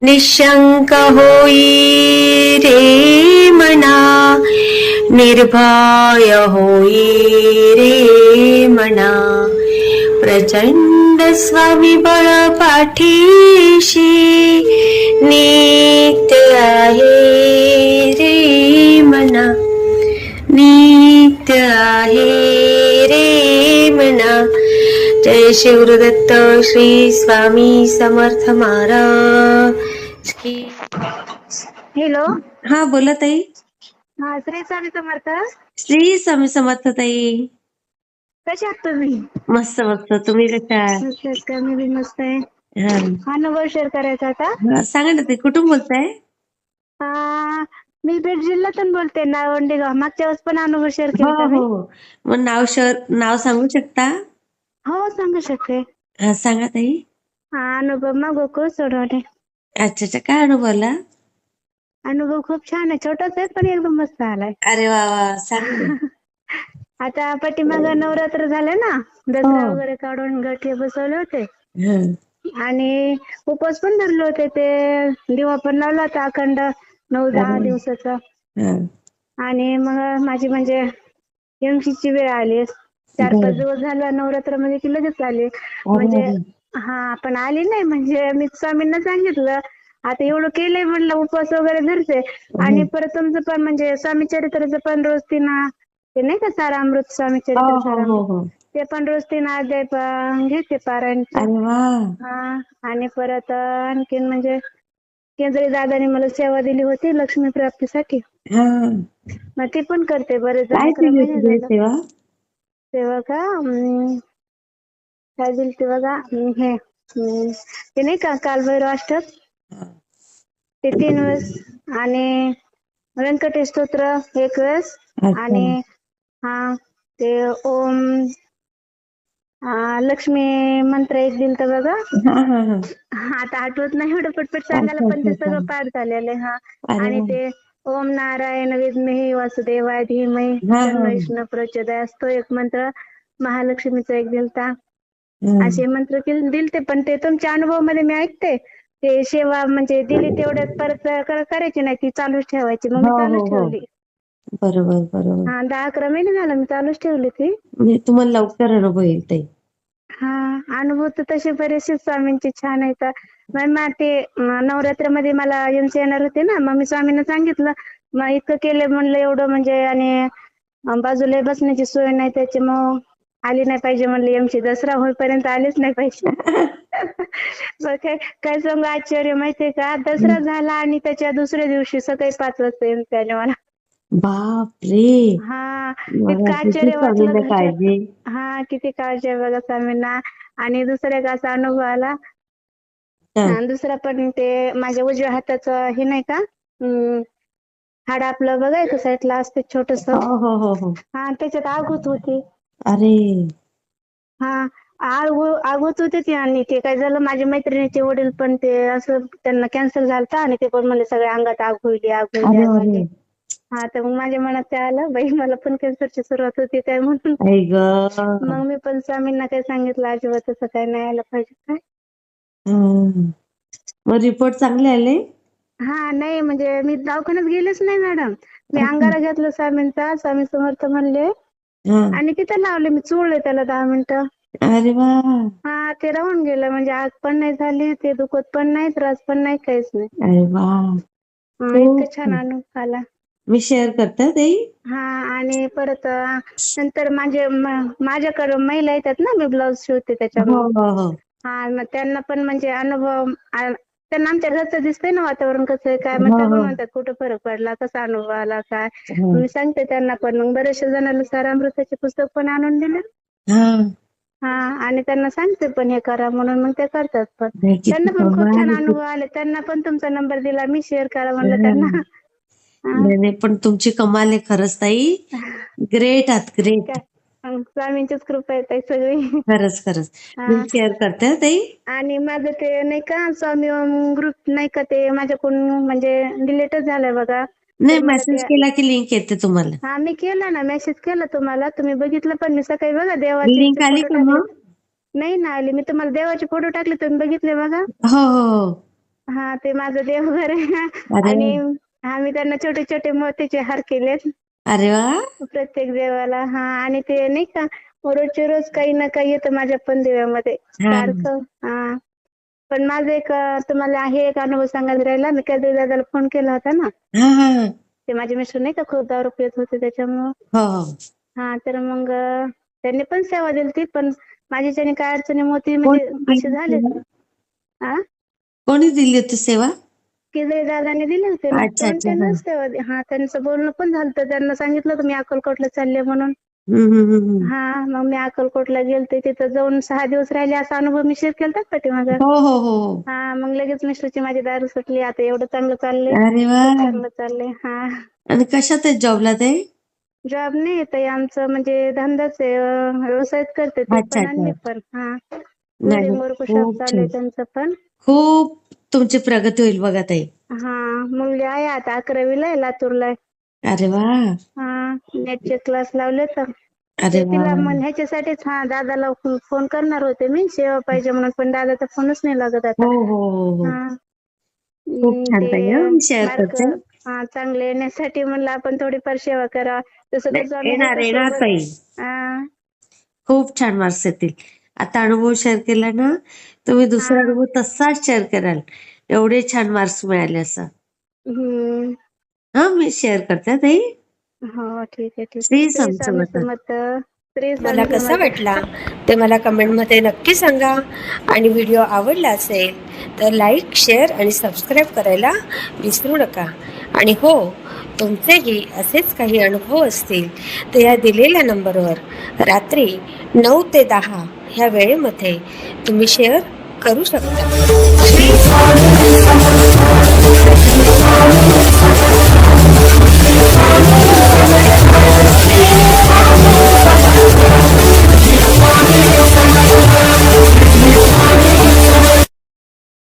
निशंक होई रे मना, निर्भय होई रे मना, प्रचंड स्वविबळ पाठीशी नित्य आहे रे मना, नित्य आहे रे मना. जय शिवदत्त श्री स्वामी समर्थ महाराज की. हॅलो. हा बोला ताई. हा, श्री स्वामी समर्थ. श्री स्वामी समर्थ ताई. कशा आहात तुम्ही? मस्त मस्त. तुम्ही कशा आहात? मस्त का? मी बी मस्त आहे. हा. अनुभव शेअर करायचा होता. हा, सांगा ना ताई, कुठून बोलताय? मी बीड जिल्ह्यातून बोलते, नाळवंडी गाव. मागच्या वेळेस पण अनुभव शेअर हो केला मी. हो. मग नाव सांगू शकता? हो, सांगू शकते. हा सांगा ताई. अनुभव मग गोकुळ सोडवणे. अच्छा अच्छा. काय अनुभवला? अनुभव खूप छान आहे. छोटाच आहे पण एकदम मस्त आलाय. अरे वा वा, सांगा ना. आता पाठीमाग नवरात्र झाले ना, दसरा हो. वगैरे काढून गठे बसवले होते हा. आणि उपवास पण धरले होते. ते दिवा पण लावला होता अखंड 9-10 अरे दिवसाचा. हा. आणि मग माझी म्हणजे एमसीची वेळ आली. 4-5 बर. दिवस झाला नवरात्रामध्ये की लगेच आली. अरे म्हणजे अरे. पण आली नाही. म्हणजे मी स्वामींना सांगितलं, आता एवढं केलंय म्हणलं, उपवास वगैरे धरते आणि परत तुमचं पण म्हणजे स्वामी चरित्राचं पण रोज 3 ते नाही का सारामृत, स्वामी हो चरित्र हो हो सारामृत, हो. ते पण रोज 3 अध्याय घेते पारायणचे. अरे वा. आणि परत आणखीन म्हणजे केंद्रे दादाने मला सेवा दिली होती लक्ष्मी प्राप्तीसाठी. हा. मग ती पण करते. बरेच काय 11 केली महिने होती ताई झालं. सेवा? तेव्हा का काय दिलं ते बघा, ते नाही का कालभैरव अष्टक, ते 3 वेळेस आणि व्यंकटेश स्तोत्र 1 वेळेस अच्छा. आणि ते ओम लक्ष्मी मंत्र 1 दिलता बघा. हा हा हा. आता आठवत नाही एवढं पटपट सांगायला, अच्छा पण अच्छा ते अच्छा. सगळं पाठ झालेलं आहे. अरे आणि वा. ते ओम नारायण विद्महे वासुदेवाय धीमहि हा हा तन्नो हा. विष्णू प्रचोदयात, तो एक मंत्र. महालक्ष्मीचा 1 दिलता. हम्म. असे मंत्र दिलते. पण ते तुमच्या अनुभवामध्ये मी ऐकते, ते सेवा म्हणजे दिली तेवढ्यात परत करायची नाही, ती चालूच ठेवायची. मग मी हो हो चालूच हो. ठेवली. बरोबर बरोबर. 10-11 महिने झालं मी चालूच ठेवली ती. म्हणजे तुम्हाला लवकर अनुभव येईल ताई. अनुभव तर तसे बरेचसे स्वामींचे छान आहेत. मग ते नवरात्रामध्ये मला एमसी येणार होते ना, मग मी स्वामींना सांगितलं, मग इतकं केलं म्हणलं एवढं म्हणजे, आणि बाजूला बसण्याची सोय नाही, त्याच्यामुळं आली नाही पाहिजे म्हणलं एमसी. दसरा होईपर्यंत आलीच नाही पाहिजे. मग काय सांगू आश्चर्य माहितीये का, दसरा झाला आणि त्याच्या दुसऱ्या दिवशी सकाळी 5 वाजता एमसी आले मला. बापरे. बघा इतकं किती आश्चर्य वाटलं स्वामींना घरच्यात. काळजी. किती काळजी आहे बघा स्वामींना. आणि दुसरा एक असा अनुभव आला. हा. दुसरा पण ते माझ्या उजव्या हाताचं हे नाही का, हाड आपलं बघायचं साईडला असते छोटस, हो हो हो हो. त्याच्यात आग होत होती. अरे. आग होत होती ती. आणि ते काय झालं, माझ्या मैत्रिणीचे वडील पण ते असं त्यांना कॅन्सर झालता आणि ते पण म्हणले सगळ्या अंगात आग होईल, आग होईल, अरे आग अरे. होईल. तर मग माझ्या मनात काय आलं, बाई मला पण कॅन्सरची सुरुवात होती काय म्हणून. आई ग. मग मी पण स्वामींना काय सांगितलं, अजिबात तसं काय नाही आलं पाहिजे काय. मग रिपोर्ट चांगले आले? नाही म्हणजे मी दवाखान्यात गेलेच नाही मॅडम. मी अच्छा. अंगारा घेतला स्वामींचा, स्वामी समर्थ म्हणले हा. आणि तिथं लावले. मी चोळले त्याला 10 मिनिटं. अरे वा. ते राहून गेलं. म्हणजे आग पण नाही झाली, ते दुखत पण नाही, त्रास पण नाही, काहीच नाही. अरे वा. इतकं खूप छान छान. अनुभव आला. मी शेअर करते ताई. आणि परत नंतर माझ्याकडे महिला येतात ना, मी ब्लाऊज शिवते हो त्याच्यामुळे. हो हो. मग त्यांना पण म्हणजे अनुभव, त्यांना आमच्या घरचं दिसतंय ना वातावरण कसं आहे काय, मग हो त्या पण हो. म्हणतात कुठं फरक पडला, कसा अनुभव आला काय. हो. मी सांगते त्यांना पण. मग बऱ्याचशा जणांना सारामृताचे पुस्तक पण आणून दिले. हा. आणि त्यांना सांगते पण हे करा म्हणून, मग ते करतात पण. नाही, किती त्यांना पण खूप कमाल छान आहे अनुभव की. आले. त्यांना पण तुमचा नंबर दिला मी, शेअर करा म्हणलं हा. त्यांना. नाही नाही, पण तुमची कमाल आहे खरंच ताई. ग्रेट आहात, ग्रेट. काय स्वामींचीच कृपा आहे ताई सगळी. खरंच खरंच. मी शेअर करते हा ताई. आणि माझं ते नाही का स्वामी ग्रुप नाही का, ते माझ्याकडून म्हणजे डिलीटच झालंय बघा. नाही, तर मला मेसेज ते केला की लिंक येते तुम्हाला. मी केला ना, मेसेज केला तुम्हाला, तुम्ही बघितलं पण. मी सकाळी बघा देवाचे लिंक आली फोटो का टाकले. मग? नाही ना आले. मी तुम्हाला देवाचे फोटो टाकले, तुम्ही बघितले बघा. हो हो हो. हा ते माझं देवघर आहे. अरे आणि आम्ही त्यांना छोटे छोटे मोत्याचे हार केलेत अरे वा प्रत्येक देवाला. हा आणि ते नाही का रोजचे रोज काही ना काही येतं माझ्या पण देवामध्ये हा सारखं. हा पण माझं एक तुम्हाला आहे एक अनुभव सांगायला राहिला. मी कधी दादाला फोन केला होता ना, हा हा ते माझे मिस्टर नाही का खूप दारू पित होते त्याच्यामुळं. हो हो हा तर मग त्यांनी पण सेवा दिली ती, पण माझ्याच्याने काय अडचणी होती म्हणजे कोणी असे दिली झाले. सेवा? हा कोणी दिली होती सेवा? केदारी दादाने दिले होते ना, अच्छा पण अच्छा हा त्यांना सेवा हा त्यांचं बोलणं पण झालं. त्यांना सांगितलं होतं मी अक्कलकोटला चालले म्हणून. हम्म. हा मग मी अक्कलकोटला गेलते, तिथं जाऊन 6 दिवस राहिले असा अनुभव मी शेअर केलता पाठीमागं. हो हो हो हो. हा मग लगेच मिस्टरची माझी दारू सुटली. आता एवढं चांगलं चाललंय, अरे वा खूप चांगलं चाललंय. हा आणि कशात आहे जॉबला ते? जॉब नाही येत आमचं म्हणजे धंदाच आहे, व्यवसायच करते ते अच्छा पण आणि अच्छा मी पण. हा नाही घरी नाही, वर्कशॉप खूप चालू आहे छान. त्यांचं पण. खूप तुमची प्रगती होईल बघा ताई. हा मुलगी आहे आता 11वीला आहे, लातूरला आहे. अरे वा हा नेटचे क्लास लावले तर अरे ते वा तिला मग ह्याच्यासाठीच दादाला फोन करणार होते मी सेवा पाहिजे म्हणून, पण दादाचा फोनच नाही लागत आता. हो हो हो हो हा खूप छान ते ताई हं, मी शेअर मार्क करते. चांगले येण्यासाठी म्हणलं आपण थोडीफार सेवा करा. तसं तर नाही, स्वामी येणार आहेत येणार सोबत. ताई. हा खूप छान मार्क्स येतील. आता अनुभव शेअर केला ना, तुम्ही दुसरा हा अनुभव तसाच शेअर कराल. एवढे छान मार्क्स मिळाले असं. हम्म हा मी शेअर करते ताई. हो ठीक आहे ठीक आहे. श्री श्री स्वामी स्वामी समर्थ. समर्थ. श्री मला स्वामी कसा समर्थ. वाटला ते मला कमेंटमध्ये नक्की सांगा. आणि व्हिडिओ आवडला असेल तर लाईक, शेअर आणि सबस्क्राईब करायला विसरू नका. आणि हो, तुमचेही असेच काही अनुभव असतील तर या दिलेल्या नंबरवर रात्री 9 ते 10 ह्या वेळेमध्ये तुम्ही शेअर करू शकता.